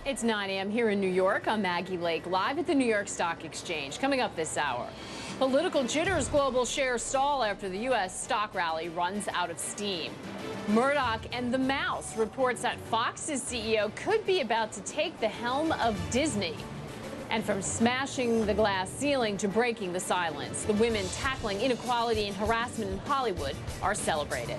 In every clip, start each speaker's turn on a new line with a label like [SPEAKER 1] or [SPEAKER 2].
[SPEAKER 1] It's 9 a.m. here in New York. I'm Maggie Lake, live at the New York Stock Exchange. Coming up this hour, political jitters, global shares stall after the U.S. stock rally runs out of steam. Murdoch and the mouse reports that Fox's CEO could be about to take the helm of Disney. And from smashing the glass ceiling to breaking the silence, the women tackling inequality and harassment in Hollywood are celebrated.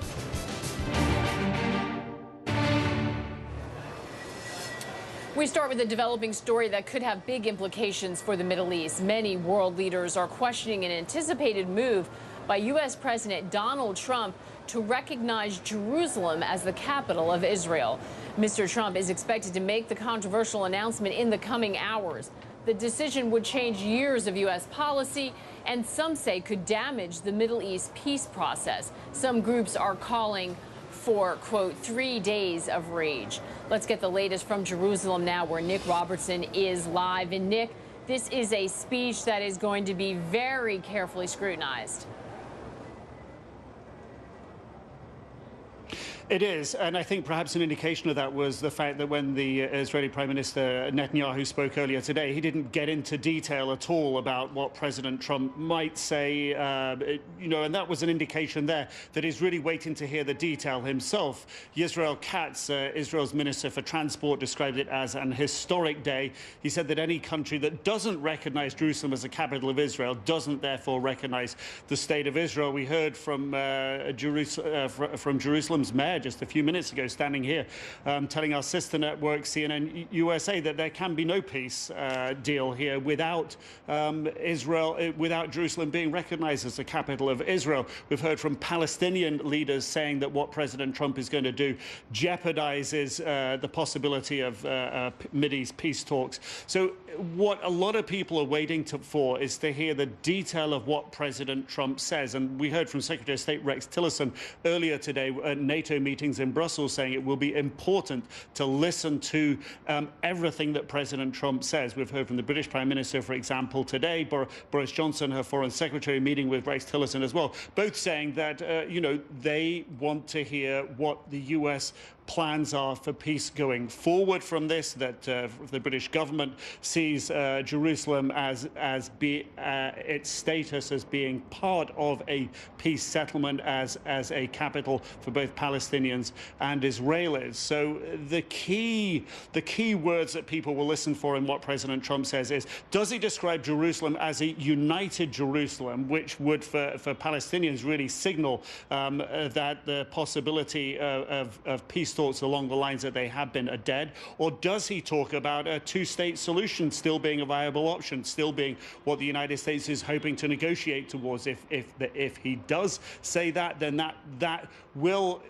[SPEAKER 1] We start with a developing story that could have big implications for the Middle East. Many world leaders are questioning an anticipated move by U.S. President Donald Trump to recognize Jerusalem as the capital of Israel. Mr. Trump is expected to make the controversial announcement in the coming hours. The decision would change years of U.S. policy and some say could damage the Middle East peace process. Some groups are calling for, quote, 3 days of rage. Let's get the latest from Jerusalem now, where Nick Robertson is live. And Nick, this is a speech that is going to be very carefully scrutinized.
[SPEAKER 2] It is, and I think perhaps an indication of that was the fact that when the Israeli Prime Minister Netanyahu spoke earlier today, he didn't get into detail at all about what President Trump might say, and that was an indication there that he's really waiting to hear the detail himself. Yisrael Katz, Israel's Minister for Transport, described it as an historic day. He said that any country that doesn't recognize Jerusalem as the capital of Israel doesn't therefore recognize the state of Israel. We heard from Jerusalem's mayor just a few minutes ago, standing here, telling our sister network, CNN USA, that there can be no peace deal here without without Jerusalem being recognized as the capital of Israel. We've heard from Palestinian leaders saying that what President Trump is going to do jeopardizes the possibility of Mideast peace talks. So what a lot of people are waiting for is to hear the detail of what President Trump says. And we heard from Secretary of State Rex Tillerson earlier today at NATO meetings in Brussels saying it will be important to listen to everything that President Trump says. We've heard from the British Prime Minister, for example, today, Boris Johnson, her Foreign Secretary, meeting with Rex Tillerson as well, both saying that, they want to hear what the U.S. plans are for peace going forward from this, that the British government sees Jerusalem as its status as being part of a peace settlement, as a capital for both Palestinians and Israelis. So the key words that people will listen for in what President Trump says is, does he describe Jerusalem as a united Jerusalem, which would for Palestinians really signal that the possibility of peace talks along the lines that they have been are dead? Or does he talk about a two-state solution still being a viable option, still being what the United States is hoping to negotiate towards? If he does say that, then that will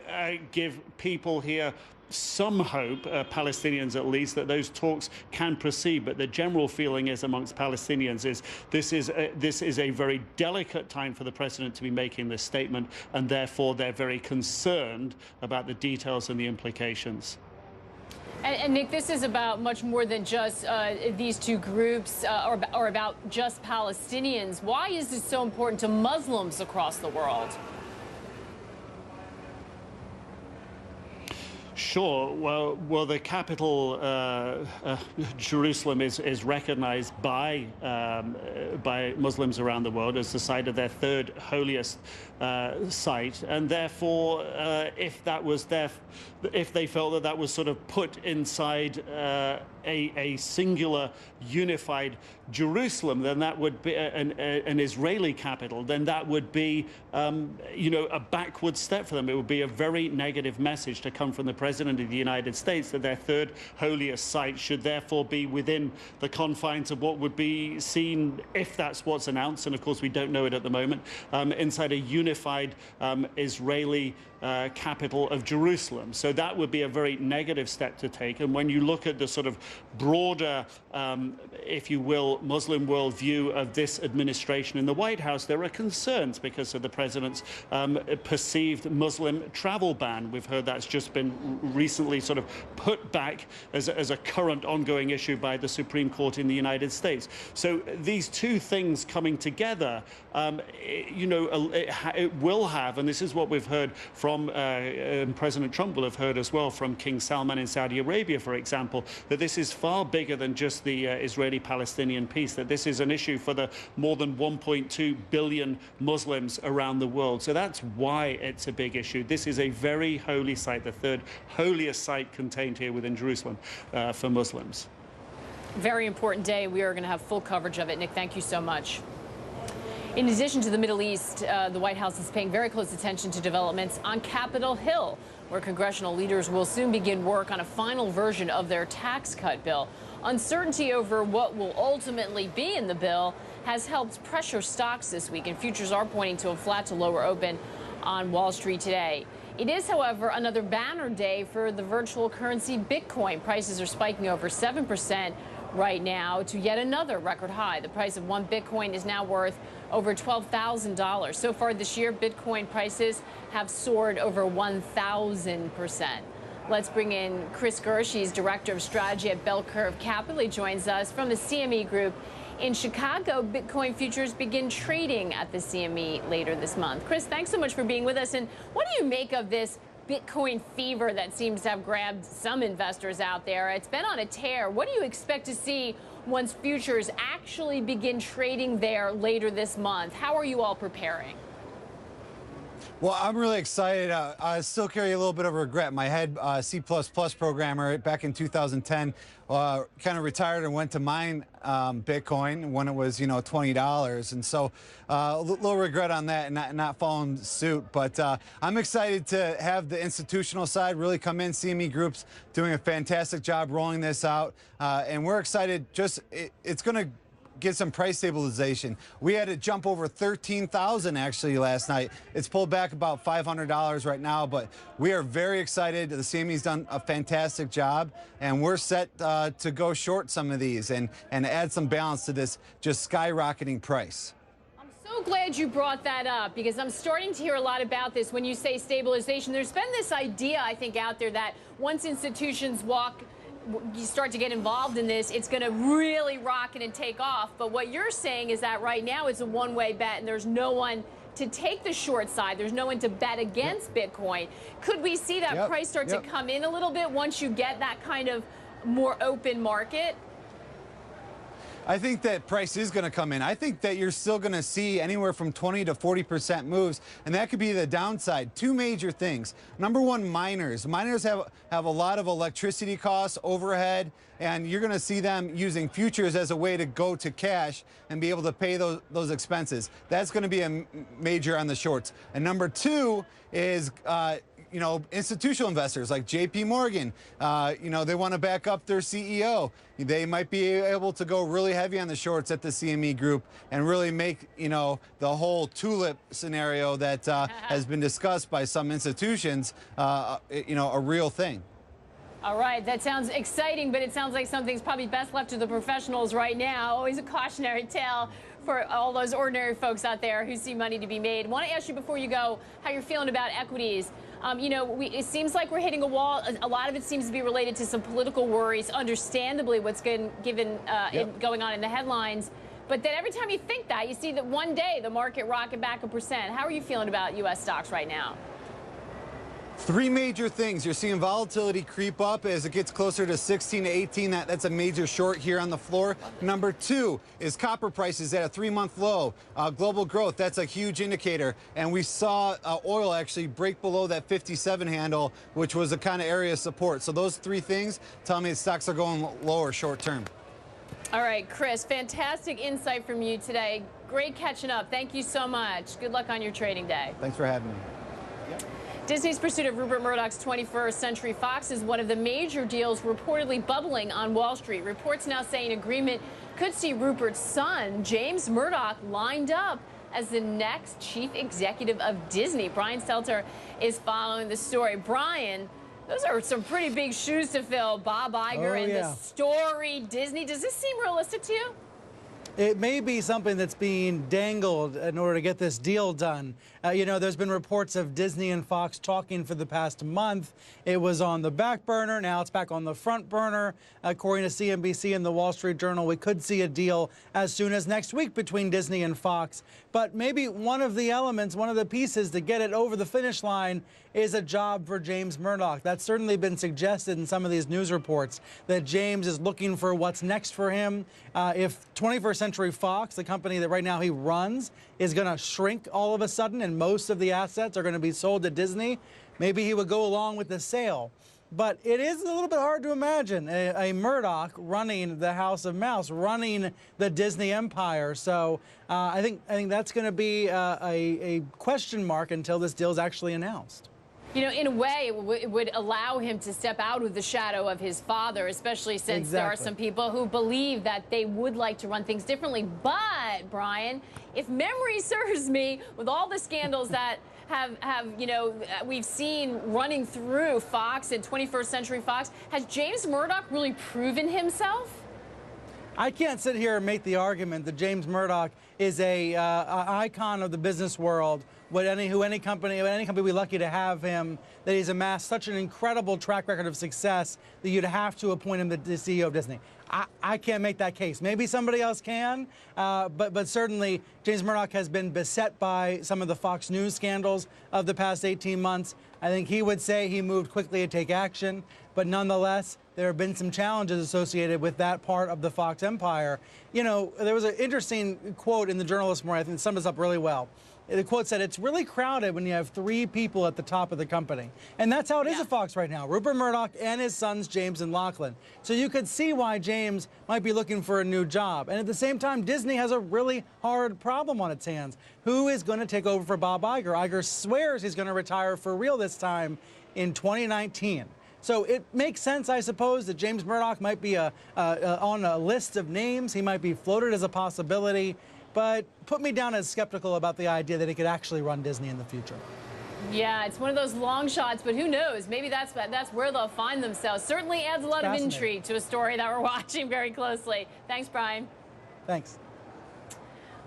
[SPEAKER 2] give people here some hope, Palestinians at least, that those talks can proceed. But the general feeling is amongst Palestinians is this is a very delicate time for the president to be making this statement, and therefore they're very concerned about the details and the implications.
[SPEAKER 1] And Nick, this is about much more than just these two groups or about just Palestinians. Why is this so important to Muslims across the world?
[SPEAKER 2] Sure. Well, the capital, Jerusalem, is recognized by Muslims around the world as the site of their third holiest site, and therefore, if they felt that was sort of put inside a singular, unified Jerusalem, then that would be an Israeli capital. Then that would be, a backward step for them. It would be a very negative message to come from the President of the United States that their third holiest site should therefore be within the confines of what would be seen, if that's what's announced, and of course we don't know it at the moment, inside a unified Israeli capital of Jerusalem. So that would be a very negative step to take. And when you look at the sort of broader, if you will, Muslim worldview of this administration in the White House, there are concerns because of the president's perceived Muslim travel ban. We've heard that's just been recently sort of put back as a current ongoing issue by the Supreme Court in the United States. So these two things coming together, it will have, and this is what we've heard from President Trump will have heard as well from King Salman in Saudi Arabia, for example, that this is far bigger than just the Israeli-Palestinian peace, that this is an issue for the more than 1.2 billion Muslims around the world. So that's why it's a big issue. This is a very holy site, the third holiest site contained here within Jerusalem for Muslims.
[SPEAKER 1] Very important day. We are going to have full coverage of it. Nick, thank you so much. In addition to the Middle East, the White House is paying very close attention to developments on Capitol Hill, where congressional leaders will soon begin work on a final version of their tax cut bill. Uncertainty over what will ultimately be in the bill has helped pressure stocks this week, and futures are pointing to a flat to lower open on Wall Street today. It is, however, another banner day for the virtual currency Bitcoin. Prices are spiking over 7% right now to yet another record high. The price of one Bitcoin is now worth over $12,000. So far this year, Bitcoin prices have soared over 1,000%. Let's bring in Chris Gersh. He's Director of Strategy at Bell Curve Capital. He joins us from the CME Group in Chicago. Bitcoin futures begin trading at the CME later this month. Chris, thanks so much for being with us. And what do you make of this Bitcoin fever that seems to have grabbed some investors out there? It's been on a tear. What do you expect to see once futures actually begin trading there later this month? How are you all preparing?
[SPEAKER 3] Well, I'm really excited. I still carry a little bit of regret. My head C++ programmer back in 2010 kind of retired and went to mine Bitcoin when it was, $20. And so a little regret on that and not following suit. But I'm excited to have the institutional side really come in. CME Group's doing a fantastic job rolling this out. And we're excited. It's going to get some price stabilization. We had it jump over 13,000 actually last night. It's pulled back about $500 right now, but we are very excited. The CME's done a fantastic job, and we're set to go short some of these and add some balance to this just skyrocketing price.
[SPEAKER 1] I'm so glad you brought that up, because I'm starting to hear a lot about this. When you say stabilization, there's been this idea, I think, out there that once institutions you start to get involved in this, it's going to really rocket and take off. But what you're saying is that right now it's a one-way bet, and there's no one to take the short side. There's no one to bet against Bitcoin. Could we see that price start to come in a little bit once you get that kind of more open market?
[SPEAKER 3] I think that price is going to come in. I think that you're still going to see anywhere from 20 to 40% moves, and that could be the downside. Two major things. Number one, miners. Miners have a lot of electricity costs, overhead, and you're going to see them using futures as a way to go to cash and be able to pay those expenses. That's going to be a major on the shorts. And number two is institutional investors like JP Morgan, they want to back up their CEO. They might be able to go really heavy on the shorts at the CME Group and really make, the whole tulip scenario that has been discussed by some institutions, a real thing.
[SPEAKER 1] All right, that sounds exciting, but it sounds like something's probably best left to the professionals right now. Always a cautionary tale for all those ordinary folks out there who see money to be made. I want to ask you before you go how you're feeling about equities. It seems like we're hitting a wall. A lot of it seems to be related to some political worries, understandably, what's going on in the headlines. But then every time you think that, you see that one day the market rocket back 1%. How are you feeling about U.S. stocks right now?
[SPEAKER 3] Three major things. You're seeing volatility creep up as it gets closer to 16 to 18. That's a major short here on the floor. Number two is copper prices at a 3-month low. Global growth, that's a huge indicator. And we saw oil actually break below that 57 handle, which was a kind of area of support. So those three things tell me the stocks are going lower short term.
[SPEAKER 1] All right, Chris, fantastic insight from you today. Great catching up. Thank you so much. Good luck on your trading day.
[SPEAKER 3] Thanks for having me.
[SPEAKER 1] Disney's pursuit of Rupert Murdoch's 21st Century Fox is one of the major deals reportedly bubbling on Wall Street. Reports now saying agreement could see Rupert's son, James Murdoch, lined up as the next chief executive of Disney. Brian Stelter is following the story. Brian, those are some pretty big shoes to fill. Bob Iger and the storied Disney. Does this seem realistic to you?
[SPEAKER 4] It may be something that's being dangled in order to get this deal done. You know, there's been reports of Disney and Fox talking for the past month. It was on the back burner. Now it's back on the front burner. According to CNBC and the Wall Street Journal, we could see a deal as soon as next week between Disney and Fox. But maybe one of the elements, one of the pieces to get it over the finish line is a job for James Murdoch. That's certainly been suggested in some of these news reports, that James is looking for what's next for him. If 21st Century Fox, the company that right now he runs, is going to shrink all of a sudden and most of the assets are going to be sold to Disney, maybe he would go along with the sale. But it is a little bit hard to imagine a Murdoch running the House of Mouse, running the Disney empire. So I think that's going to be a question mark until this deal is actually announced.
[SPEAKER 1] You know, in a way, it would allow him to step out of the shadow of his father, especially since there are some people who believe that they would like to run things differently. But, Brian, if memory serves me, with all the scandals that we've seen running through Fox and 21st Century Fox, has James Murdoch really proven himself?
[SPEAKER 4] I can't sit here and make the argument that James Murdoch is a icon of the business world. Any company we're lucky to have him, that he's amassed such an incredible track record of success that you'd have to appoint him the CEO of Disney. I can't make that case. Maybe somebody else can, but certainly James Murdoch has been beset by some of the Fox News scandals of the past 18 months. I think he would say he moved quickly to take action, but nonetheless, there have been some challenges associated with that part of the Fox empire. You know, there was an interesting quote in the Journal this morning, I think it sums this up really well. The quote said, "It's really crowded when you have three people at the top of the company." And that's how it is at Fox right now. Rupert Murdoch and his sons, James and Lachlan. So you could see why James might be looking for a new job. And at the same time, Disney has a really hard problem on its hands. Who is going to take over for Bob Iger? Iger swears he's going to retire for real this time in 2019. So it makes sense, I suppose, that James Murdoch might be on a list of names. He might be floated as a possibility. But put me down as skeptical about the idea that he could actually run Disney in the future.
[SPEAKER 1] Yeah, it's one of those long shots, but who knows? Maybe that's where they'll find themselves. Certainly adds a lot of intrigue to a story that we're watching very closely. Thanks, Brian.
[SPEAKER 4] Thanks.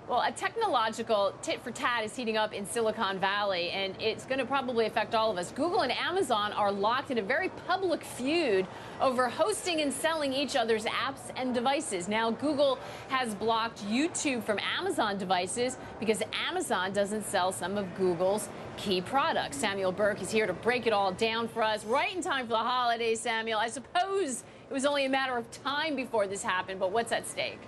[SPEAKER 1] Well, a technological tit-for-tat is heating up in Silicon Valley, and it's going to probably affect all of us. Google and Amazon are locked in a very public feud over hosting and selling each other's apps and devices. Now, Google has blocked YouTube from Amazon devices because Amazon doesn't sell some of Google's key products. Samuel Burke is here to break it all down for us right in time for the holidays, Samuel. I suppose it was only a matter of time before this happened, but what's at stake?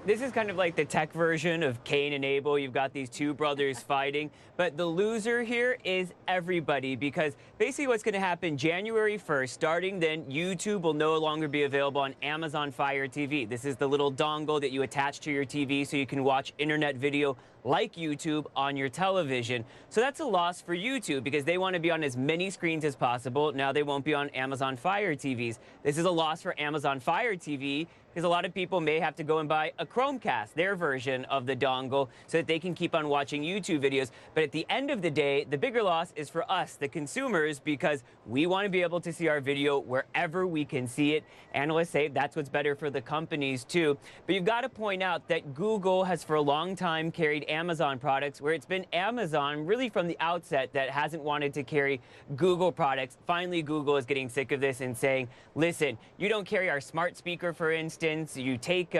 [SPEAKER 5] This is kind of like the tech version of Cain and Abel. You've got these two brothers fighting, but the loser here is everybody, because basically what's going to happen January 1st, starting then, YouTube will no longer be available on Amazon Fire TV. This is the little dongle that you attach to your TV so you can watch internet video like YouTube on your television. So that's a loss for YouTube because they want to be on as many screens as possible. Now they won't be on Amazon Fire TVs. This is a loss for Amazon Fire TV because a lot of people may have to go and buy a Chromecast, their version of the dongle, so that they can keep on watching YouTube videos. But at the end of the day, the bigger loss is for us, the consumers, because we want to be able to see our video wherever we can see it. Analysts say that's what's better for the companies too. But you've got to point out that Google has for a long time carried Amazon products, where it's been Amazon really from the outset that hasn't wanted to carry Google products. Finally, Google is getting sick of this and saying, listen, you don't carry our smart speaker, for instance. You take,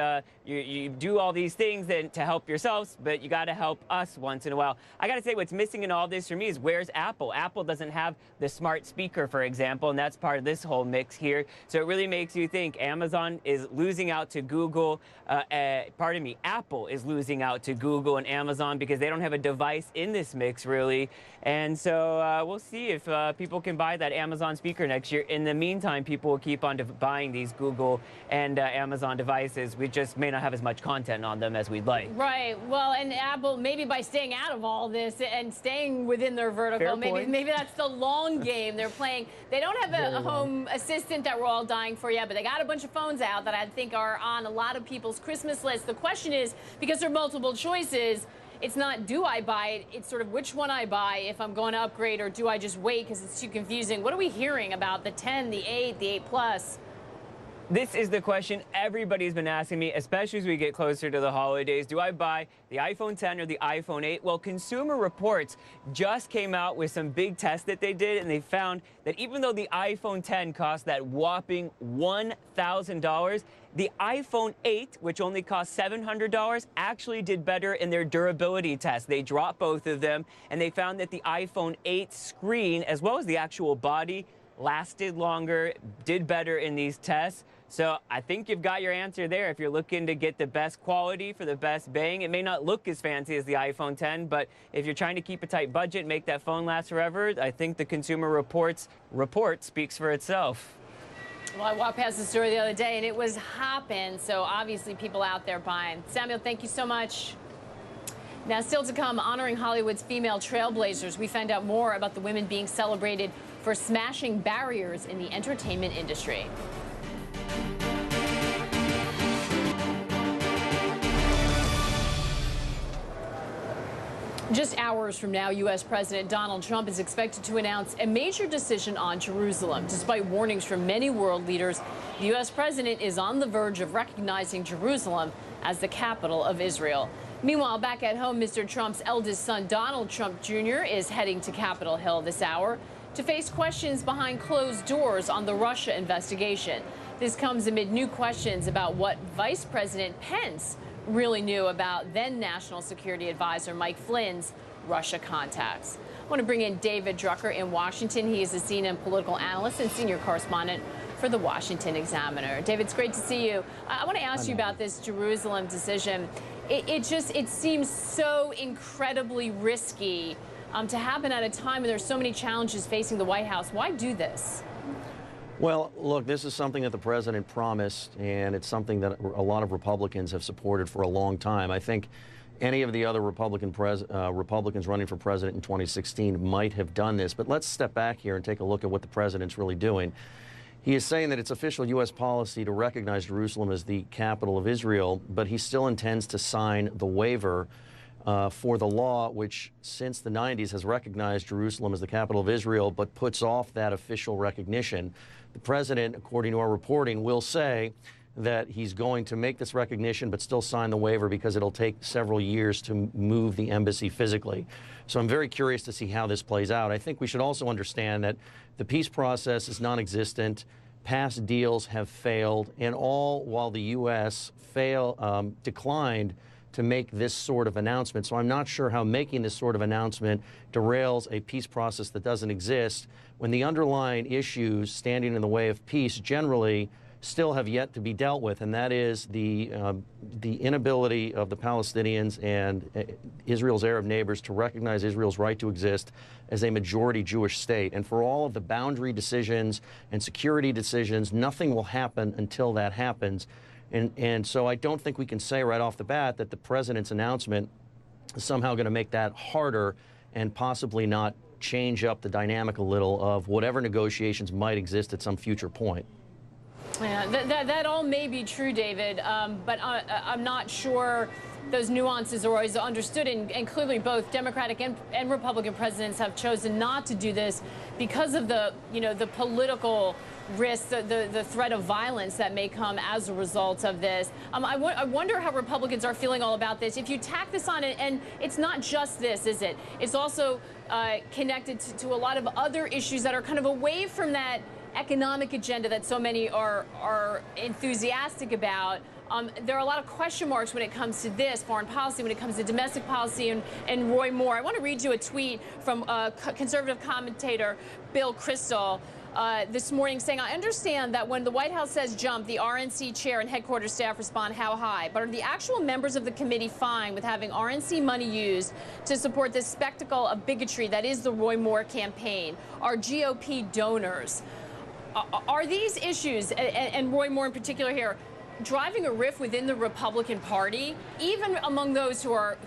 [SPEAKER 5] you do all these things then to help yourselves, but you got to help us once in a while. I got to say, what's missing in all this for me is where's Apple? Apple doesn't have the smart speaker, for example, and that's part of this whole mix here. So it really makes you think Amazon is losing out to Google. Apple is losing out to Google and Amazon because they don't have a device in this mix, really. And so we'll see if people can buy that Amazon speaker next year. In the meantime, people will keep on buying these Google and Amazon devices. We just may not have as much content on them as we'd like.
[SPEAKER 1] Right. Well, and Apple, maybe by staying out of all this and staying within their vertical, maybe that's the long game they're playing. They don't have a home assistant that we're all dying for yet, but they got a bunch of phones out that I think are on a lot of people's Christmas list. The question is, because there are multiple choices, it's not do I buy it, it's sort of which one I buy if I'm going to upgrade, or do I just wait because it's too confusing. What are we hearing about the 10, the 8, the 8 Plus?
[SPEAKER 5] This is the question everybody's been asking me, especially as we get closer to the holidays. Do I buy the iPhone 10 or the iPhone 8? Well, Consumer Reports just came out with some big tests that they did, and they found that even though the iPhone 10 cost that whopping $1,000, the iPhone 8, which only cost $700, actually did better in their durability test. They dropped both of them, and they found that the iPhone 8 screen, as well as the actual body, lasted longer, did better in these tests. So I think you've got your answer there. If you're looking to get the best quality for the best bang, it may not look as fancy as the iPhone 10, but if you're trying to keep a tight budget and make that phone last forever, I think the Consumer Reports report speaks for itself.
[SPEAKER 1] Well, I walked past the store the other day, and it was hopping, so obviously people out there buying. Samuel, thank you so much. Now, still to come, honoring Hollywood's female trailblazers, we find out more about the women being celebrated for smashing barriers in the entertainment industry. Just hours from now, U.S. President Donald Trump is expected to announce a major decision on Jerusalem. Despite warnings from many world leaders, the U.S. president is on the verge of recognizing Jerusalem as the capital of Israel. Meanwhile, back at home, Mr. Trump's eldest son, Donald Trump Jr., is heading to Capitol Hill this hour to face questions behind closed doors on the Russia investigation. This comes amid new questions about what Vice President Pence really knew about then National Security Advisor Mike Flynn's Russia contacts. I want to bring in David Drucker in Washington. He is a CNN political analyst and senior correspondent for the Washington Examiner. David, it's great to see you. I want to ask you about this Jerusalem decision. It seems so incredibly risky to happen at a time when there's so many challenges facing the White House. Why do this?
[SPEAKER 6] Well, look, this is something that the president promised, and it's something that a lot of Republicans have supported for a long time. I think any of the other Republicans running for president in 2016 might have done this. But let's step back here and take a look at what the president's really doing. He is saying that it's official U.S. policy to recognize Jerusalem as the capital of Israel, but he still intends to sign the waiver for the law, which since the 90s has recognized Jerusalem as the capital of Israel, but puts off that official recognition. The president, according to our reporting, will say that he's going to make this recognition but still sign the waiver because it'll take several years to move the embassy physically. So I'm very curious to see how this plays out. I think we should also understand that the peace process is non-existent. Past deals have failed, and all while the U.S. declined to make this sort of announcement. So I'm not sure how making this sort of announcement derails a peace process that doesn't exist when the underlying issues standing in the way of peace generally still have yet to be dealt with, and that is the inability of the Palestinians and Israel's Arab neighbors to recognize Israel's right to exist as a majority Jewish state. And for all of the boundary decisions and security decisions, nothing will happen until that happens. And so I don't think we can say right off the bat that the president's announcement is somehow going to make that harder and possibly not change up the dynamic a little of whatever negotiations might exist at some future point.
[SPEAKER 1] Yeah, that all may be true, David, but I'm not sure those nuances are always understood, and clearly both Democratic and Republican presidents have chosen not to do this because of the political risk, the threat of violence that may come as a result of this. I wonder how Republicans are feeling all about this. If you tack this on, and it's not just this, is it? It's also connected to a lot of other issues that are kind of away from that economic agenda that so many are enthusiastic about. There are a lot of question marks when it comes to this, foreign policy, when it comes to domestic policy, and Roy Moore. I want to read you a tweet from conservative commentator Bill Kristol this morning saying, I understand that when the White House says jump, the RNC chair and headquarters staff respond how high. But are the actual members of the committee fine with having RNC money used to support this spectacle of bigotry that is the Roy Moore campaign? Are GOP donors? Are these issues, and Roy Moore in particular here, driving a rift within the Republican Party, even among those who are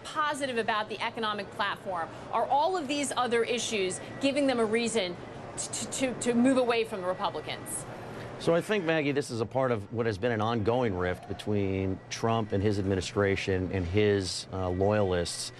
[SPEAKER 1] positive about the economic platform? Are all of these other issues giving them a reason to move away from the Republicans?
[SPEAKER 6] So I think, Maggie, this is a part of what has been an ongoing rift between Trump and his administration and his loyalists.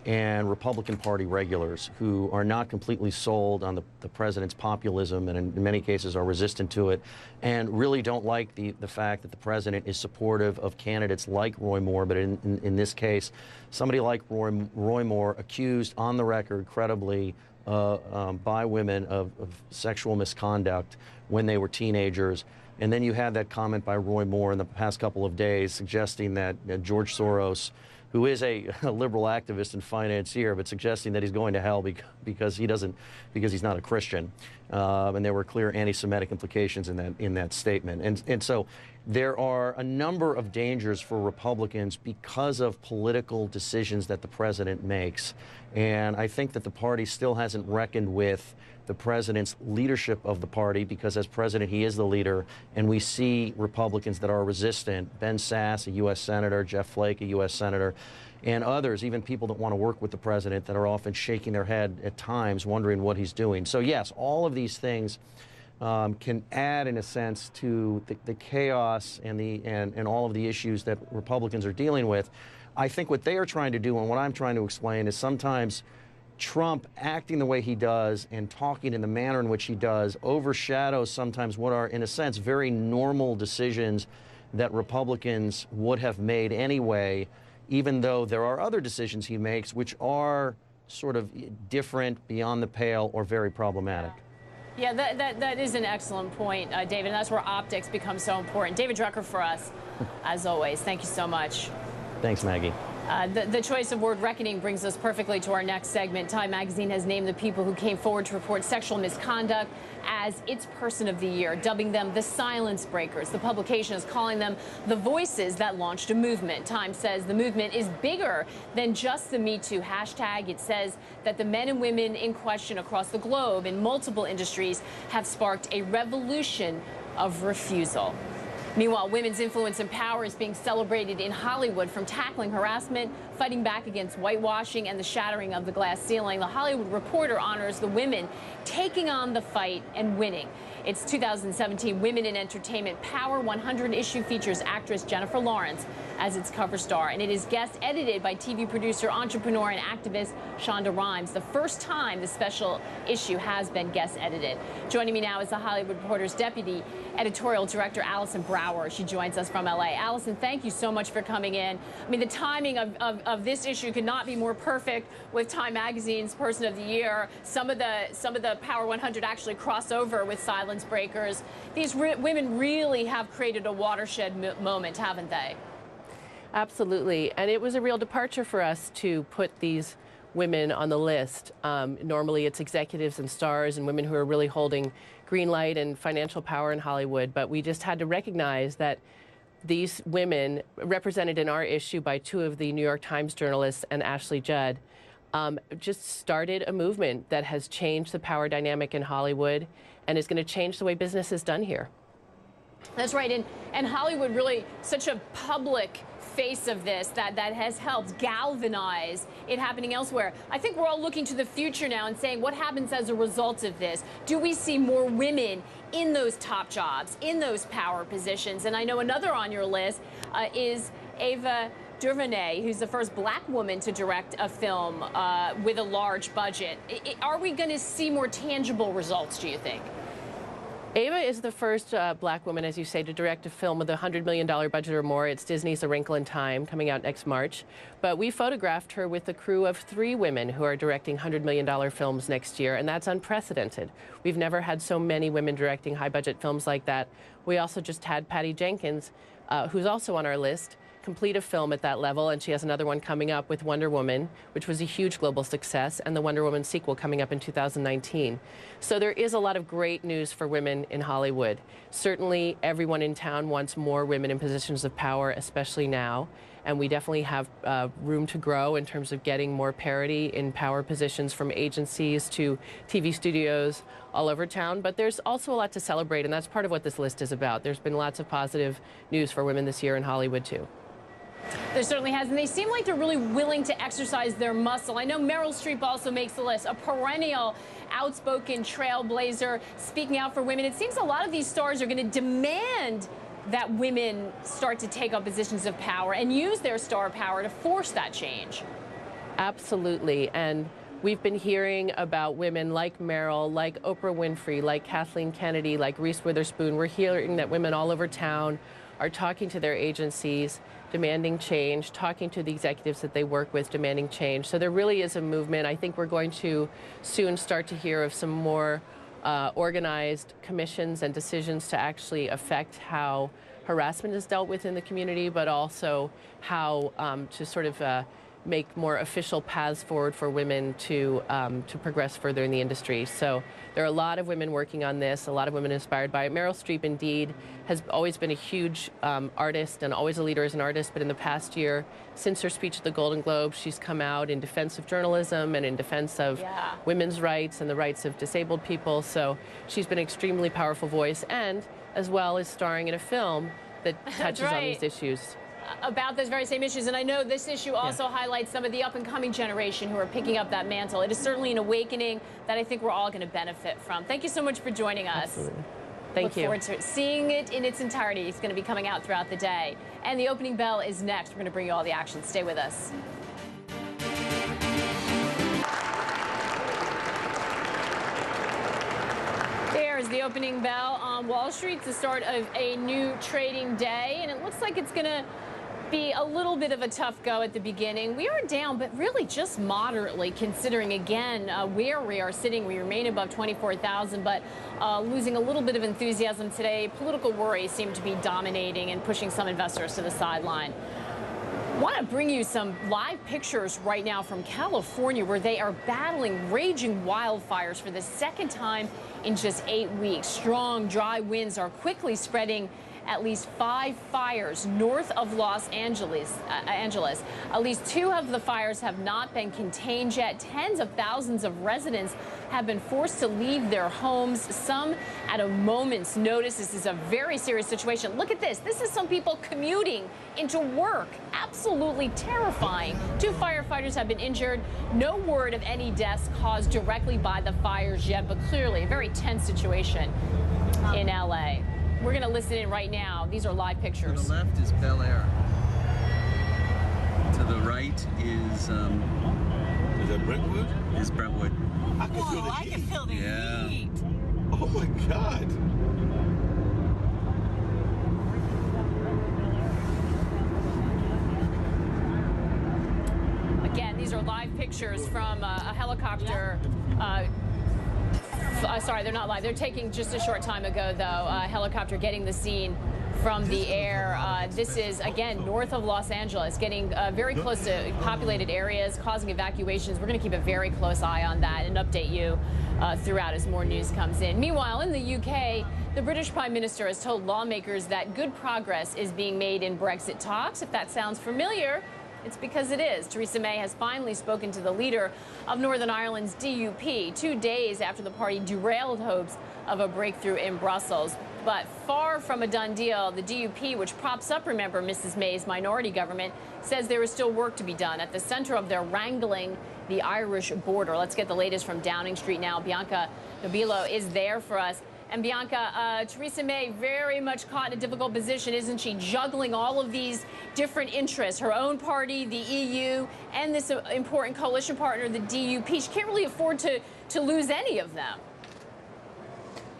[SPEAKER 6] and Republican Party regulars who are not completely sold on the president's populism and in many cases are resistant to it and really don't like the fact that the president is supportive of candidates like Roy Moore, but in this case, somebody like Roy Moore accused on the record credibly by women of sexual misconduct when they were teenagers. And then you had that comment by Roy Moore in the past couple of days suggesting that George Soros, who is a liberal activist and financier, but suggesting that he's going to hell because he's not a Christian, and there were clear anti-Semitic implications in that statement. And so there are a number of dangers for Republicans because of political decisions that the president makes, and I think that the party still hasn't reckoned with the president's leadership of the party because as president he is the leader, and we see Republicans that are resistant. Ben Sasse, a U.S. Senator, Jeff Flake, a U.S. Senator, and others, even people that want to work with the president, that are often shaking their head at times wondering what he's doing. So yes, all of these things can add, in a sense, to the chaos and all of the issues that Republicans are dealing with. I think what they are trying to do, and what I'm trying to explain, is sometimes Trump acting the way he does and talking in the manner in which he does overshadows sometimes what are, in a sense, very normal decisions that Republicans would have made anyway, even though there are other decisions he makes which are sort of different, beyond the pale, or very problematic.
[SPEAKER 1] Yeah, that is an excellent point, David, and that's where optics becomes so important. David Drucker for us, as always. Thank you so much.
[SPEAKER 6] Thanks, Maggie.
[SPEAKER 1] The choice of word reckoning brings us perfectly to our next segment. Time magazine has named the people who came forward to report sexual misconduct as its Person of the Year, dubbing them the silence breakers. The publication is calling them the voices that launched a movement. Time says the movement is bigger than just the Me Too hashtag. It says that the men and women in question across the globe in multiple industries have sparked a revolution of refusal. Meanwhile, women's influence and power is being celebrated in Hollywood, from tackling harassment, fighting back against whitewashing, and the shattering of the glass ceiling. The Hollywood Reporter honors the women taking on the fight and winning. Its 2017 Women in Entertainment Power 100 issue features actress Jennifer Lawrence as its cover star, and it is guest edited by TV producer, entrepreneur, and activist Shonda Rhimes. The first time the special issue has been guest edited. Joining me now is the Hollywood Reporter's deputy editorial director, Allison Brower. She joins us from LA. Allison, thank you so much for coming in. I mean, the timing of this issue could not be more perfect with Time Magazine's Person of the Year. Some of the Power 100 actually cross over with silence breakers. These women really have created a watershed moment, haven't they?
[SPEAKER 7] Absolutely, and it was a real departure for us to put these women on the list. Normally it's executives and stars and women who are really holding green light and financial power in Hollywood, but we just had to recognize that these women, represented in our issue by two of the New York Times journalists and Ashley Judd, just started a movement that has changed the power dynamic in Hollywood and is going to change the way business is done here.
[SPEAKER 1] That's right, and Hollywood really such a public face of this that has helped galvanize it happening elsewhere. I think we're all looking to the future now and saying, what happens as a result of this? Do we see more women in those top jobs, in those power positions? And I know another on your list is Ava DuVernay, who's the first black woman to direct a film with a large budget. Are we going to see more tangible results, do you think?
[SPEAKER 7] Ava is the first black woman, as you say, to direct a film with a $100 million budget or more. It's Disney's A Wrinkle in Time, coming out next March. But we photographed her with a crew of 3 women who are directing $100 million films next year, and that's unprecedented. We've never had so many women directing high-budget films like that. We also just had Patty Jenkins, who's also on our list, complete a film at that level, and she has another one coming up with Wonder Woman, which was a huge global success, and the Wonder Woman sequel coming up in 2019. So there is a lot of great news for women in Hollywood. Certainly everyone in town wants more women in positions of power, especially now, and we definitely have room to grow in terms of getting more parity in power positions, from agencies to TV studios all over town. But there's also a lot to celebrate, and that's part of what this list is about. There's been lots of positive news for women this year in Hollywood, too.
[SPEAKER 1] There certainly has, and they seem like they're really willing to exercise their muscle. I know Meryl Streep also makes the list, a perennial outspoken trailblazer, speaking out for women. It seems a lot of these stars are going to demand that women start to take up positions of power and use their star power to force that change.
[SPEAKER 7] Absolutely. And we've been hearing about women like Meryl, like Oprah Winfrey, like Kathleen Kennedy, like Reese Witherspoon. We're hearing that women all over town are talking to their agencies, demanding change, talking to the executives that they work with, demanding change. So there really is a movement. I think we're going to soon start to hear of some more organized commissions and decisions to actually affect how harassment is dealt with in the community, but also how to sort of make more official paths forward for women to progress further in the industry. So there are a lot of women working on this, a lot of women inspired by it. Meryl Streep, indeed, has always been a huge artist and always a leader as an artist, but in the past year, since her speech at the Golden Globes, she's come out in defense of journalism and in defense of women's rights and the rights of disabled people. So she's been an extremely powerful voice, and as well as starring in a film that touches on these issues.
[SPEAKER 1] About those very same issues. And I know this issue also highlights some of the up-and-coming generation who are picking up that mantle. It is certainly an awakening that I think we're all going to benefit from. Thank you so much for joining us.
[SPEAKER 7] Absolutely. Thank you.
[SPEAKER 1] Look forward to seeing it in its entirety. It's going to be coming out throughout the day. And the opening bell is next. We're going to bring you all the action. Stay with us. There's the opening bell on Wall Street. It's the start of a new trading day, and it looks like it's going to be a little bit of a tough go at the beginning. We are down, but really just moderately, considering, again, where we are sitting. We remain above 24,000, but losing a little bit of enthusiasm today. Political worries seem to be dominating and pushing some investors to the sideline. I want to bring you some live pictures right now from California, where they are battling raging wildfires for the second time in just 8 weeks. Strong, dry winds are quickly spreading at least 5 fires north of Los Angeles. At least 2 of the fires have not been contained yet. Tens of thousands of residents have been forced to leave their homes, some at a moment's notice. This is a very serious situation. Look at this. This is some people commuting into work. Absolutely terrifying. 2 firefighters have been injured. No word of any deaths caused directly by the fires yet, but clearly a very tense situation in LA. We're going to listen in right now. These are live pictures.
[SPEAKER 8] To the left is Bel Air. To the right is
[SPEAKER 9] that Brentwood?
[SPEAKER 8] Is Brentwood.
[SPEAKER 9] I can feel the heat.
[SPEAKER 10] I can feel the heat.
[SPEAKER 9] Oh my God.
[SPEAKER 1] Again, these are live pictures from a helicopter. Sorry, they're not live. They're taking just a short time ago, though, a helicopter getting the scene from the air. This is, again, north of Los Angeles, getting very close to populated areas, causing evacuations. We're going to keep a very close eye on that and update you throughout as more news comes in. Meanwhile, in the UK, the British Prime Minister has told lawmakers that good progress is being made in Brexit talks. If that sounds familiar, it's because it is. Theresa May has finally spoken to the leader of Northern Ireland's DUP 2 days after the party derailed hopes of a breakthrough in Brussels. But far from a done deal, the DUP, which props up, remember, Mrs. May's minority government, says there is still work to be done. At the center of their wrangling the Irish border. Let's get the latest from Downing Street now. Bianca Nobilo is there for us. And Bianca, Theresa May very much caught in a difficult position, isn't she? Juggling all of these different interests, her own party, the EU, and this important coalition partner, the DUP. She can't really afford to lose any of them.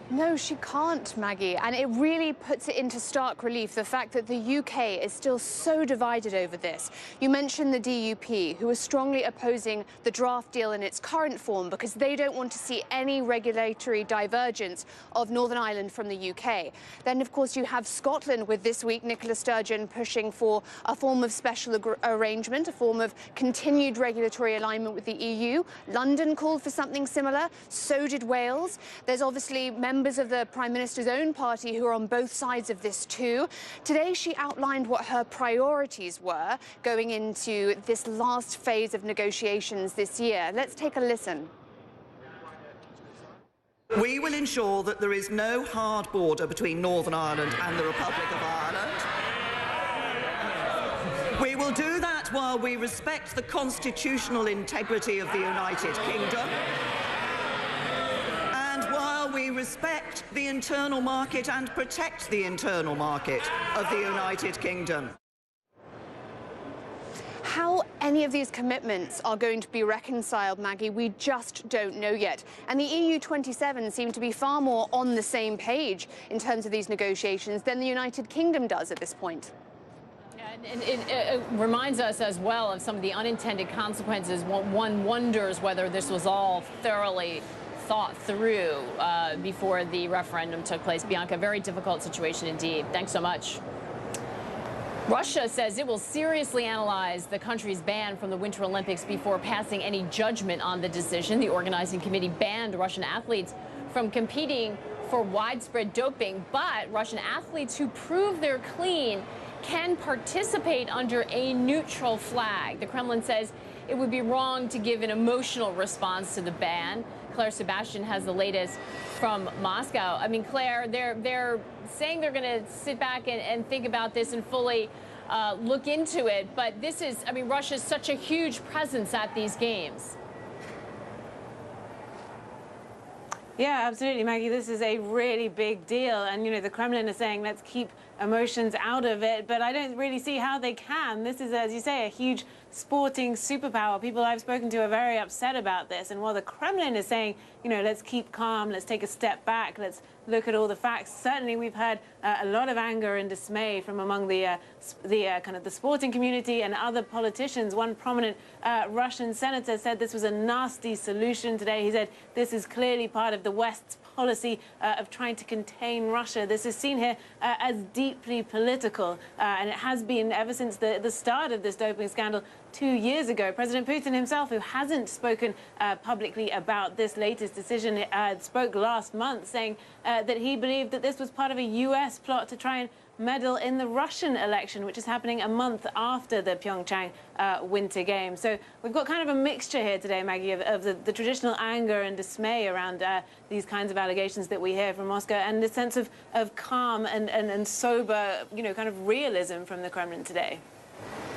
[SPEAKER 11] No, she can't, Maggie. And it really puts it into stark relief, the fact that the UK is still so divided over this. You mentioned the DUP, who are strongly opposing the draft deal in its current form because they don't want to see any regulatory divergence of Northern Ireland from the UK. Then, of course, you have Scotland with this week, Nicola Sturgeon pushing for a form of special arrangement, a form of continued regulatory alignment with the EU. London called for something similar. So did Wales. There's obviously members of the Prime Minister's own party who are on both sides of this too. Today she outlined what her priorities were going into this last phase of negotiations this year. Let's take a listen.
[SPEAKER 10] We will ensure that there is no hard border between Northern Ireland and the Republic of Ireland. We will do that while we respect the constitutional integrity of the United Kingdom. We respect the internal market and protect the internal market of the United Kingdom.
[SPEAKER 11] How any of these commitments are going to be reconciled, Maggie, we just don't know yet. And the EU27 seem to be far more on the same page in terms of these negotiations than the United Kingdom does at this point.
[SPEAKER 1] And it reminds us as well of some of the unintended consequences. One wonders whether this was all thoroughly thought through before the referendum took place. Bianca, very difficult situation indeed. Thanks so much. Russia says it will seriously analyze the country's ban from the Winter Olympics before passing any judgment on the decision. The organizing committee banned Russian athletes from competing for widespread doping, but Russian athletes who prove they're clean can participate under a neutral flag. The Kremlin says it would be wrong to give an emotional response to the ban. Claire Sebastian has the latest from Moscow. I mean, Claire, they're saying they're going to sit back and think about this and fully look into it. But this is, I mean, Russia's such a huge presence at these games.
[SPEAKER 12] Yeah, absolutely, Maggie. This is a really big deal. And, you know, the Kremlin is saying, let's keep emotions out of it. But I don't really see how they can. This is, as you say, a huge sporting superpower. People I've spoken to are very upset about this. And while the Kremlin is saying, you know, let's keep calm, let's take a step back, let's look at all the facts. Certainly, we've heard a lot of anger and dismay from among the kind of the sporting community and other politicians. One prominent Russian senator said this was a nasty solution today. He said this is clearly part of the West's policy of trying to contain Russia. This is seen here as deeply political, and it has been ever since the start of this doping scandal 2 years ago. President Putin himself, who hasn't spoken publicly about this latest decision, spoke last month saying that he believed that this was part of a U.S. plot to try and meddle in the Russian election, which is happening a month after the Pyeongchang Winter Games. So we've got kind of a mixture here today, Maggie, of the traditional anger and dismay around these kinds of allegations that we hear from Moscow, and the sense of calm and sober, you know, kind of realism from the Kremlin today.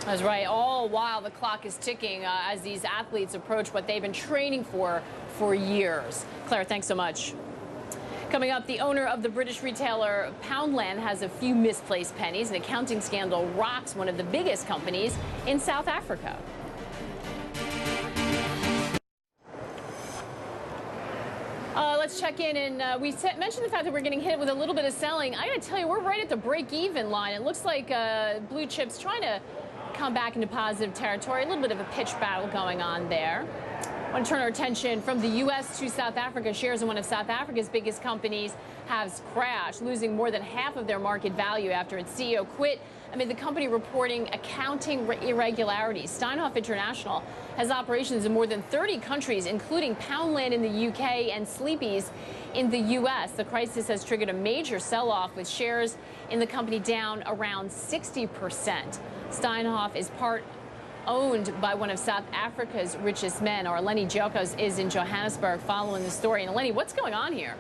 [SPEAKER 1] That's right. All while the clock is ticking as these athletes approach what they've been training for years. Claire, thanks so much. Coming up, the owner of the British retailer Poundland has a few misplaced pennies. An accounting scandal rocks one of the biggest companies in South Africa. Let's check in, and we mentioned the fact that we're getting hit with a little bit of selling. I got to tell you, we're right at the break-even line. It looks like blue chips trying to come back into positive territory. A little bit of a pitch battle going on there. I want to turn our attention from the U.S. to South Africa. Shares in one of South Africa's biggest companies has crashed, losing more than half of their market value after its CEO quit amid the company reporting accounting irregularities. Steinhoff International has operations in more than 30 countries, including Poundland in the UK and Sleepy's in the U.S. The crisis has triggered a major sell-off, with shares in the company down around 60%. Steinhoff is owned by one of South Africa's richest men. Our Eleni Giokos is in Johannesburg following the story. And Eleni, what's going on here?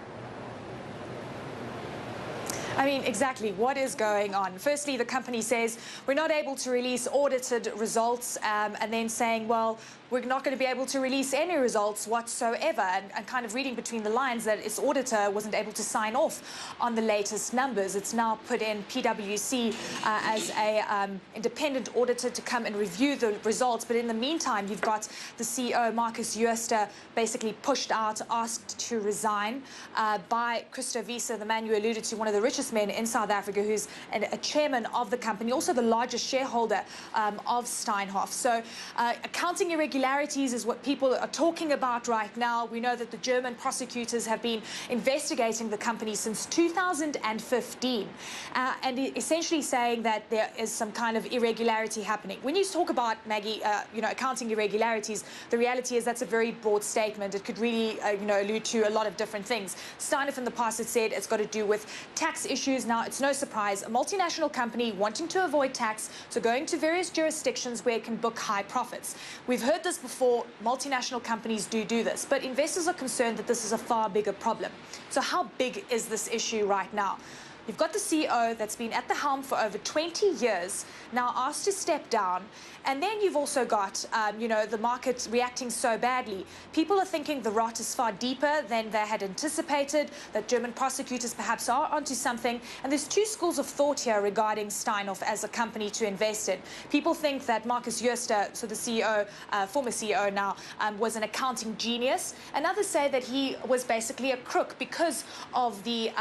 [SPEAKER 13] I mean, exactly. What is going on? Firstly, the company says we're not able to release audited results, and then saying, well, we're not going to be able to release any results whatsoever, and kind of reading between the lines that its auditor wasn't able to sign off on the latest numbers. It's now put in PwC as a independent auditor to come and review the results. But in the meantime, you've got the CEO, Marcus Jooste, basically pushed out, asked to resign by Christo Wiese, the man you alluded to, one of the richest men in South Africa, who's a chairman of the company, also the largest shareholder of Steinhoff. So accounting irregularities is what people are talking about right now. We know that the German prosecutors have been investigating the company since 2015, and essentially saying that there is some kind of irregularity happening. When you talk about, Maggie, you know, accounting irregularities, the reality is that's a very broad statement. It could really, you know, allude to a lot of different things. Steinhoff in the past had said it's got to do with tax issues. Now, it's no surprise, a multinational company wanting to avoid tax, so going to various jurisdictions where it can book high profits. We've heard this before. Multinational companies do this, but investors are concerned that this is a far bigger problem. So how big is this issue right now? You've got the CEO that's been at the helm for over 20 years, now asked to step down. And then you've also got, you know, the market reacting so badly. People are thinking the rot is far deeper than they had anticipated, that German prosecutors perhaps are onto something. And there's two schools of thought here regarding Steinhoff as a company to invest in. People think that Markus Jooste, so the CEO, former CEO now, was an accounting genius. And others say that he was basically a crook because of the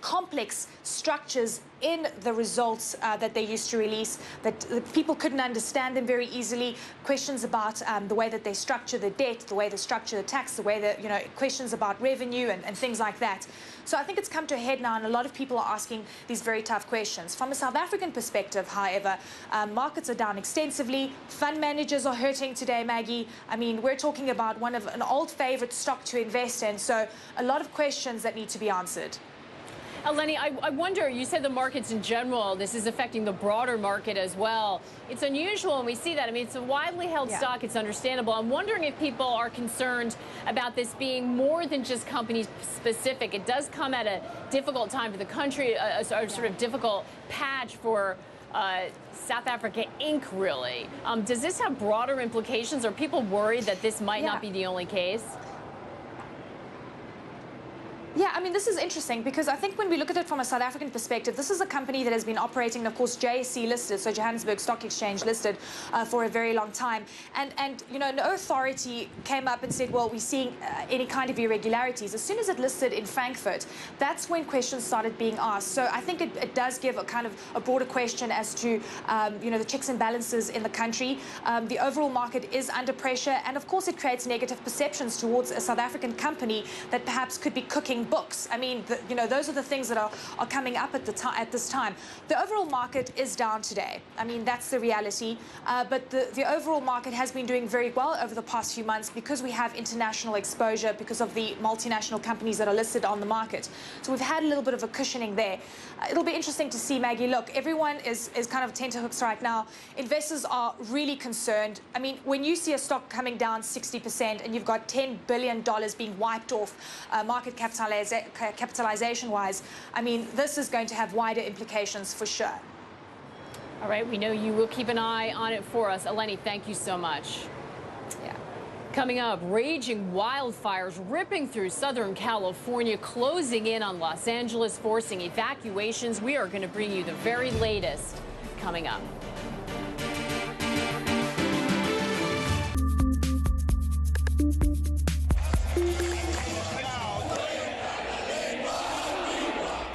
[SPEAKER 13] complex structures in the results that they used to release, that people couldn't understand them very easily. Questions about the way that they structure the debt, the way they structure the tax, the way that, you know, questions about revenue and things like that. So I think it's come to a head now, and a lot of people are asking these very tough questions. From a South African perspective, however, markets are down extensively. Fund managers are hurting today, Maggie. I mean, we're talking about an old favorite stock to invest in. So a lot of questions that need to be answered.
[SPEAKER 1] Eleni, I wonder, you said the markets in general, this is affecting the broader market as well. It's unusual when we see that. I mean, it's a widely held stock. It's understandable. I'm wondering if people are concerned about this being more than just company specific. It does come at a difficult time for the country, a sort of difficult patch for South Africa Inc., really. Does this have broader implications? Are people worried that this might not be the only case?
[SPEAKER 13] Yeah, I mean, this is interesting because I think when we look at it from a South African perspective, this is a company that has been operating, of course, JSE listed, so Johannesburg Stock Exchange listed for a very long time. And you know, no authority came up and said, well, we're seeing any kind of irregularities. As soon as it listed in Frankfurt, that's when questions started being asked. So I think it does give a kind of a broader question as to, you know, the checks and balances in the country. The overall market is under pressure, and of course, it creates negative perceptions towards a South African company that perhaps could be cooking books. I mean, you know, those are the things that are coming up at this time. The overall market is down today. I mean, that's the reality. But the overall market has been doing very well over the past few months because we have international exposure because of the multinational companies that are listed on the market. So we've had a little bit of a cushioning there. It'll be interesting to see, Maggie. Look, everyone is kind of tenterhooks right now. Investors are really concerned. I mean, when you see a stock coming down 60% and you've got $10 billion being wiped off market capitalization-wise, I mean, this is going to have wider implications for sure.
[SPEAKER 1] All right, we know you will keep an eye on it for us. Eleni, thank you so much.
[SPEAKER 13] Yeah.
[SPEAKER 1] Coming up, raging wildfires ripping through Southern California, closing in on Los Angeles, forcing evacuations. We are going to bring you the very latest coming up.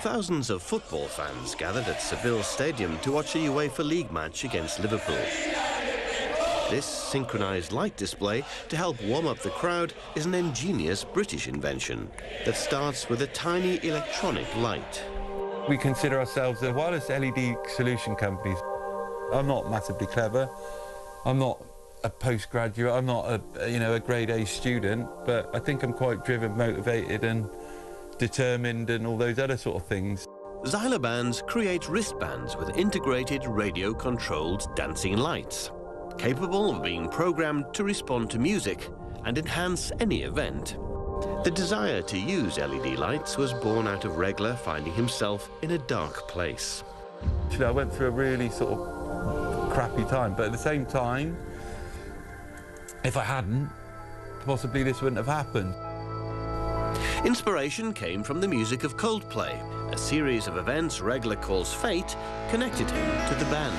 [SPEAKER 14] Thousands of football fans gathered at Seville Stadium to watch a UEFA League match against Liverpool. This synchronised light display to help warm up the crowd is an ingenious British invention that starts with a tiny electronic light.
[SPEAKER 15] We consider ourselves a wireless LED solution company. I'm not massively clever. I'm not a postgraduate. I'm not a grade A student, but I think I'm quite driven, motivated and determined and all those other sort of things.
[SPEAKER 14] Zylobands create wristbands with integrated radio-controlled dancing lights, capable of being programmed to respond to music and enhance any event. The desire to use LED lights was born out of Regler finding himself in a dark place.
[SPEAKER 15] Actually, I went through a really sort of crappy time, but at the same time, if I hadn't, possibly this wouldn't have happened.
[SPEAKER 14] Inspiration came from the music of Coldplay. A series of events Regler calls fate connected him to the band.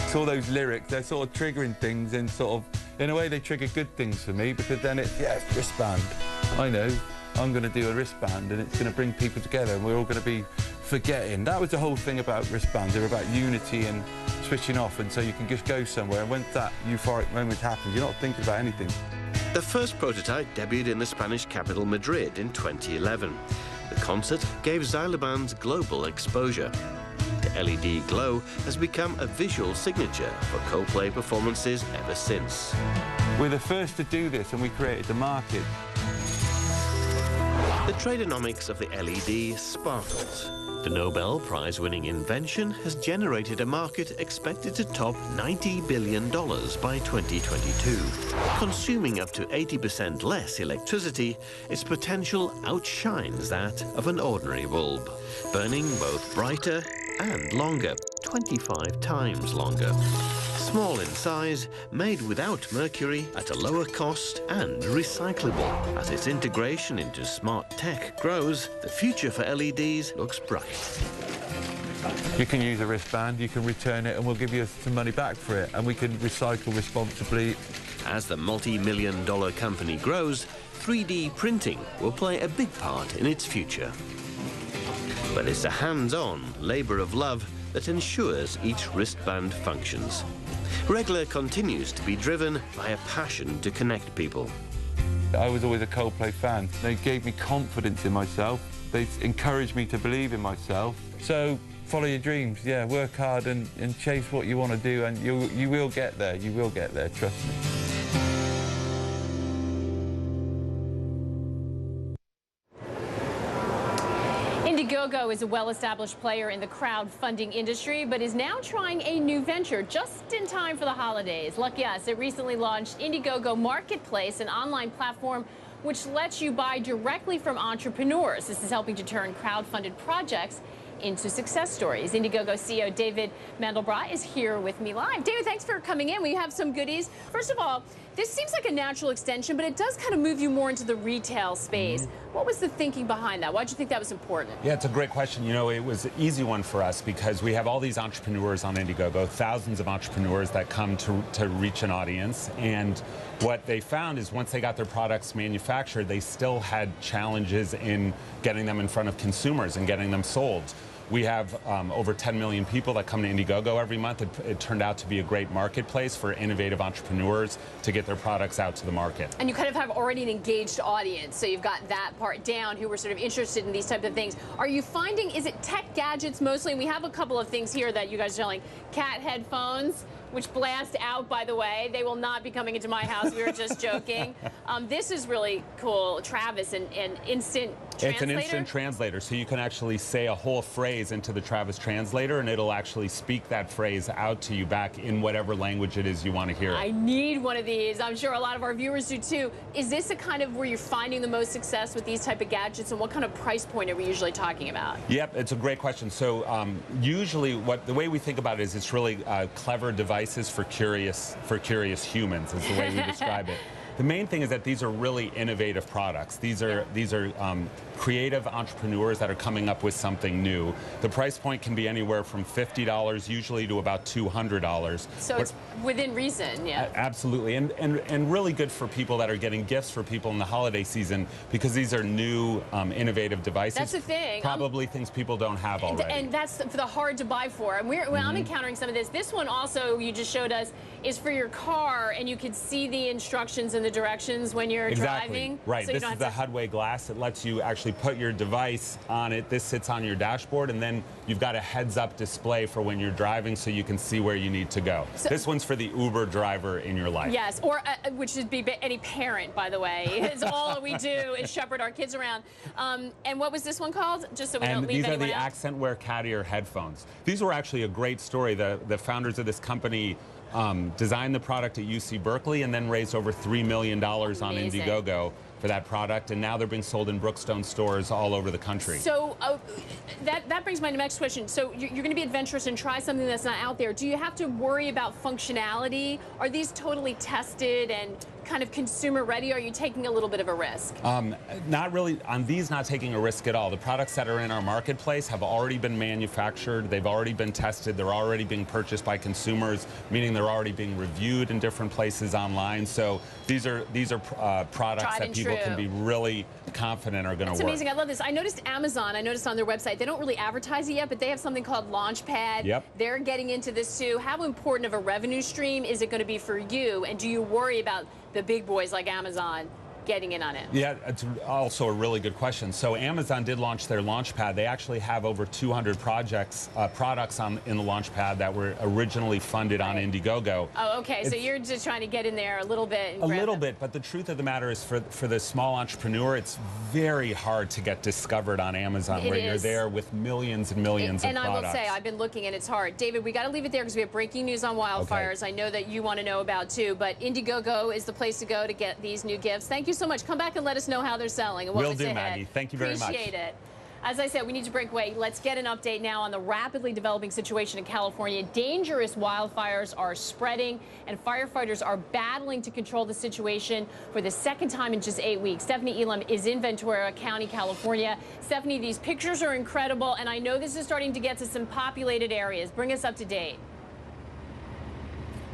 [SPEAKER 15] It's all those lyrics, they're sort of triggering things and sort of, in a way they trigger good things for me because then it's, yeah, it's wristband. I know, I'm going to do a wristband and it's going to bring people together and we're all going to be forgetting. That was the whole thing about wristbands. They're about unity and switching off, and so you can just go somewhere, and when that euphoric moment happens, you're not thinking about anything.
[SPEAKER 14] The first prototype debuted in the Spanish capital Madrid in 2011. The concert gave Zylobands global exposure. The LED glow has become a visual signature for Coldplay performances ever since.
[SPEAKER 15] We're the first to do this and we created the market.
[SPEAKER 14] The tradeonomics of the LED sparkles. The Nobel Prize-winning invention has generated a market expected to top $90 billion by 2022. Consuming up to 80% less electricity, its potential outshines that of an ordinary bulb, burning both brighter and longer, 25 times longer. Small in size, made without mercury, at a lower cost and recyclable. As its integration into smart tech grows, the future for LEDs looks bright.
[SPEAKER 15] You can use a wristband, you can return it, and we'll give you some money back for it, and we can recycle responsibly.
[SPEAKER 14] As the multi-million-dollar company grows, 3D printing will play a big part in its future. But it's a hands-on labor of love that ensures each wristband functions. Regla continues to be driven by a passion to connect people.
[SPEAKER 15] I was always a Coldplay fan. They gave me confidence in myself. They encouraged me to believe in myself. So follow your dreams, yeah, work hard and chase what you want to do, and you will get there. You will get there, trust me.
[SPEAKER 1] Indiegogo is a well-established player in the crowdfunding industry, but is now trying a new venture just in time for the holidays. Lucky us, it recently launched Indiegogo Marketplace, an online platform which lets you buy directly from entrepreneurs. This is helping to turn crowdfunded projects into success stories. Indiegogo CEO David Mandelbrot is here with me live. David, thanks for coming in. We have some goodies. First of all, this seems like a natural extension, but it does kind of move you more into the retail space. What was the thinking behind that? Why did you think that was important?
[SPEAKER 16] Yeah, it's a great question. You know, it was an easy one for us because we have all these entrepreneurs on Indiegogo, thousands of entrepreneurs that come to reach an audience. And what they found is once they got their products manufactured, they still had challenges in getting them in front of consumers and getting them sold. We have over 10 million people that come to Indiegogo every month. It turned out to be a great marketplace for innovative entrepreneurs to get their products out to the market.
[SPEAKER 1] And you kind of have already an engaged audience, so you've got that part down who were sort of interested in these types of things. Are you finding, is it tech gadgets mostly? And we have a couple of things here that you guys are selling. Cat headphones, which blast out, by the way. They will not be coming into my house. We were just joking. This is really cool. Travis, an instant translator?
[SPEAKER 16] It's an instant translator, so you can actually say a whole phrase into the Travis translator, and it'll actually speak that phrase out to you back in whatever language it is you want to hear.
[SPEAKER 1] I need one of these. I'm sure a lot of our viewers do too. Is this a kind of where you're finding the most success with these type of gadgets, and what kind of price point are we usually talking about?
[SPEAKER 16] Yep, it's a great question. So usually the way we think about it is it's really clever devices for curious humans is the way we describe it. The main thing is that these are really innovative products. These are creative entrepreneurs that are coming up with something new. The price point can be anywhere from $50 usually to about $200.
[SPEAKER 1] So it's within reason, yeah.
[SPEAKER 16] Absolutely, and really good for people that are getting gifts for people in the holiday season because these are new, innovative devices.
[SPEAKER 1] That's the thing.
[SPEAKER 16] Probably things people don't have already.
[SPEAKER 1] And that's for the hard to buy for. And when I'm encountering some of this. This one also, you just showed us, is for your car, and you can see the instructions and the directions when you're driving.
[SPEAKER 16] Right.
[SPEAKER 1] So
[SPEAKER 16] this is the Hudway glass. It lets you actually put your device on it. This sits on your dashboard, and then you've got a heads-up display for when you're driving so you can see where you need to go. So, this one's for the Uber driver in your life.
[SPEAKER 1] Yes, or which would be any parent, by the way. It's all we do is shepherd our kids around. And what was this one called? Just so we don't leave anyone out.
[SPEAKER 16] These are the Accentware Cat Ear headphones. These were actually a great story. The founders of this company designed the product at UC Berkeley and then raised over $3 million on Indiegogo for that product, and now they're being sold in Brookstone stores all over the country.
[SPEAKER 1] So that brings my next question. So you're going to be adventurous and try something that's not out there. Do you have to worry about functionality? Are these totally tested and kind of consumer ready? Or are you taking a little bit of a risk?
[SPEAKER 16] Not really. On these, not taking a risk at all. The products that are in our marketplace have already been manufactured. They've already been tested. They're already being purchased by consumers, meaning they're already being reviewed in different places online. So these are products that people can be really confident are going to work.
[SPEAKER 1] It's amazing. I love this. I noticed Amazon. I noticed on their website, they don't really advertise it yet, but they have something called Launchpad.
[SPEAKER 16] Yep.
[SPEAKER 1] They're getting into this too. How important of a revenue stream is it going to be for you? And do you worry about the big boys like Amazon getting in on it?
[SPEAKER 16] Yeah, it's also a really good question. So Amazon did launch their Launchpad. They actually have over 200 products in the Launchpad that were originally funded on Indiegogo.
[SPEAKER 1] Oh, okay. So you're just trying to get in there a little bit.
[SPEAKER 16] A little bit, but the truth of the matter is for the small entrepreneur, it's very hard to get discovered on Amazon where you're there with millions and millions of products.
[SPEAKER 1] And I will say, I've been looking and it's hard. David, we got to leave it there because we have breaking news on wildfires. I know that you want to know about too, but Indiegogo is the place to go to get these new gifts. Thank you so much. Come back and let us know how they're selling and what was ahead.
[SPEAKER 16] Maggie. Thank you very much.
[SPEAKER 1] Appreciate it. As I said, we need to break away. Let's get an update now on the rapidly developing situation in California. Dangerous wildfires are spreading, and firefighters are battling to control the situation for the second time in just 8 weeks. Stephanie Elam is in Ventura County, California. Stephanie, these pictures are incredible, and I know this is starting to get to some populated areas. Bring us up to date.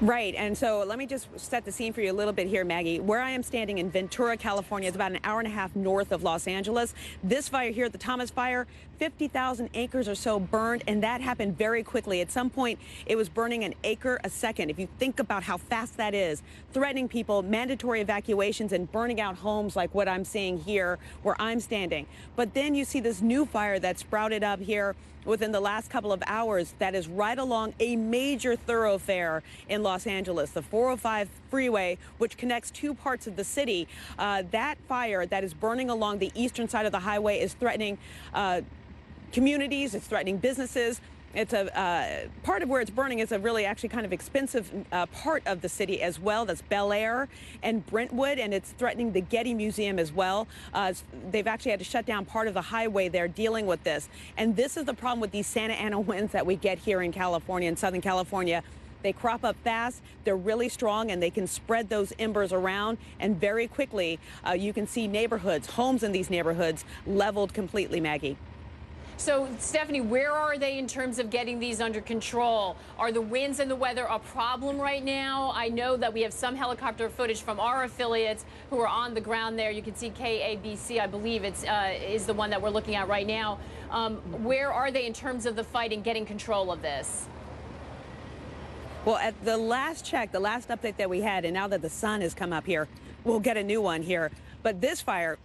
[SPEAKER 17] Right, and so let me just set the scene for you a little bit here, Maggie. Where I am standing in Ventura, California, is about an hour and a half north of Los Angeles. This fire here, the Thomas Fire, 50,000 acres or so burned, and that happened very quickly. At some point, it was burning an acre a second. If you think about how fast that is, threatening people, mandatory evacuations, and burning out homes like what I'm seeing here where I'm standing. But then you see this new fire that sprouted up here within the last couple of hours that is right along a major thoroughfare in Los Angeles, the 405 freeway, which connects two parts of the city. That fire that is burning along the eastern side of the highway is threatening communities, it's threatening businesses. It's a part of where it's burning is a really actually kind of expensive part of the city as well. That's Bel Air and Brentwood, and it's threatening the Getty Museum as well. They've actually had to shut down part of the highway there dealing with this. And this is the problem with these Santa Ana winds that we get here in California, in Southern California. They crop up fast, they're really strong, and they can spread those embers around. And very quickly, you can see neighborhoods, homes in these neighborhoods leveled completely, Maggie.
[SPEAKER 1] So, Stephanie, where are they in terms of getting these under control? Are the winds and the weather a problem right now? I know that we have some helicopter footage from our affiliates who are on the ground there. You can see KABC, I believe is the one that we're looking at right now. Where are they in terms of the fight and getting control of this?
[SPEAKER 17] Well, at the last check, the last update that we had, and now that the sun has come up here, we'll get a new one here. But this fire,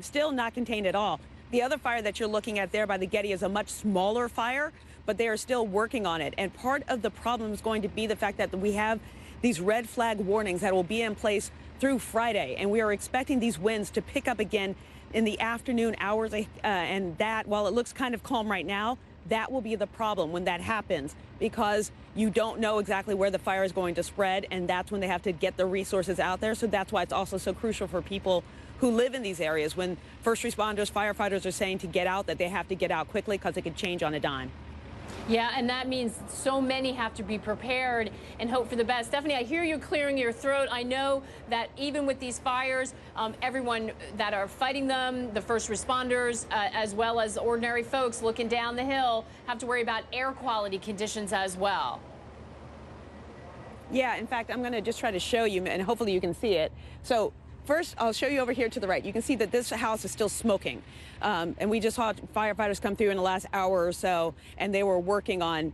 [SPEAKER 17] still not contained at all. The other fire that you're looking at there by the Getty is a much smaller fire, but they are still working on it. And part of the problem is going to be the fact that we have these red flag warnings that will be in place through Friday. And we are expecting these winds to pick up again in the afternoon hours. And that, while it looks kind of calm right now, that will be the problem when that happens, because you don't know exactly where the fire is going to spread. And that's when they have to get the resources out there. So that's why it's also so crucial for people who live in these areas, when first responders, firefighters are saying to get out, that they have to get out quickly because it could change on a dime.
[SPEAKER 1] Yeah, and that means so many have to be prepared and hope for the best. Stephanie, I hear you clearing your throat. I know that even with these fires, everyone that are fighting them, the first responders, as well as ordinary folks looking down the hill, have to worry about air quality conditions as well.
[SPEAKER 17] Yeah, in fact, I'm going to just try to show you, and hopefully you can see it. So first, I'll show you over here to the right. You can see that this house is still smoking. And we just saw firefighters come through in the last hour or so, and they were working on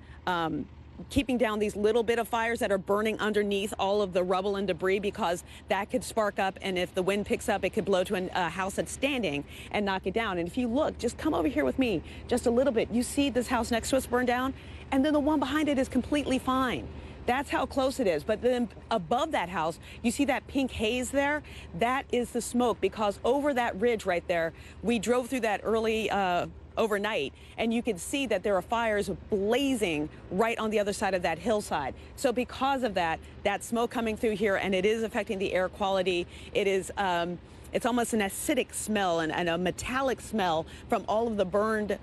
[SPEAKER 17] keeping down these little bit of fires that are burning underneath all of the rubble and debris, because that could spark up, and if the wind picks up, it could blow to a house that's standing and knock it down. And if you look, just come over here with me just a little bit. You see this house next to us burn down, and then the one behind it is completely fine. That's how close it is. But then above that house, you see that pink haze there? That is the smoke, because over that ridge right there, we drove through that early overnight, and you could see that there are fires blazing right on the other side of that hillside. So because of that, that smoke coming through here, and it is affecting the air quality. It is it's almost an acidic smell and a metallic smell from all of the burned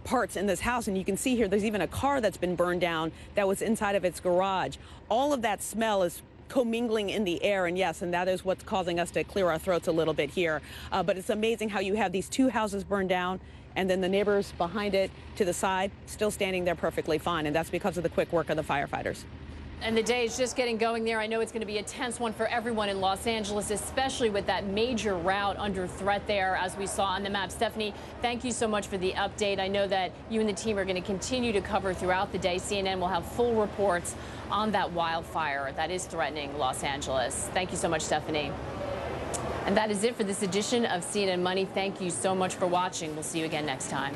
[SPEAKER 17] parts in this house. And you can see here, there's even a car that's been burned down that was inside of its garage. All of that smell is commingling in the air, and yes, and that is what's causing us to clear our throats a little bit here. But it's amazing how you have these two houses burned down, and then the neighbors behind it to the side still standing there perfectly fine, and that's because of the quick work of the firefighters.
[SPEAKER 1] And the day is just getting going there. I know it's going to be a tense one for everyone in Los Angeles, especially with that major route under threat there, as we saw on the map. Stephanie, thank you so much for the update. I know that you and the team are going to continue to cover throughout the day. CNN will have full reports on that wildfire that is threatening Los Angeles. Thank you so much, Stephanie. And that is it for this edition of CNN Money. Thank you so much for watching. We'll see you again next time.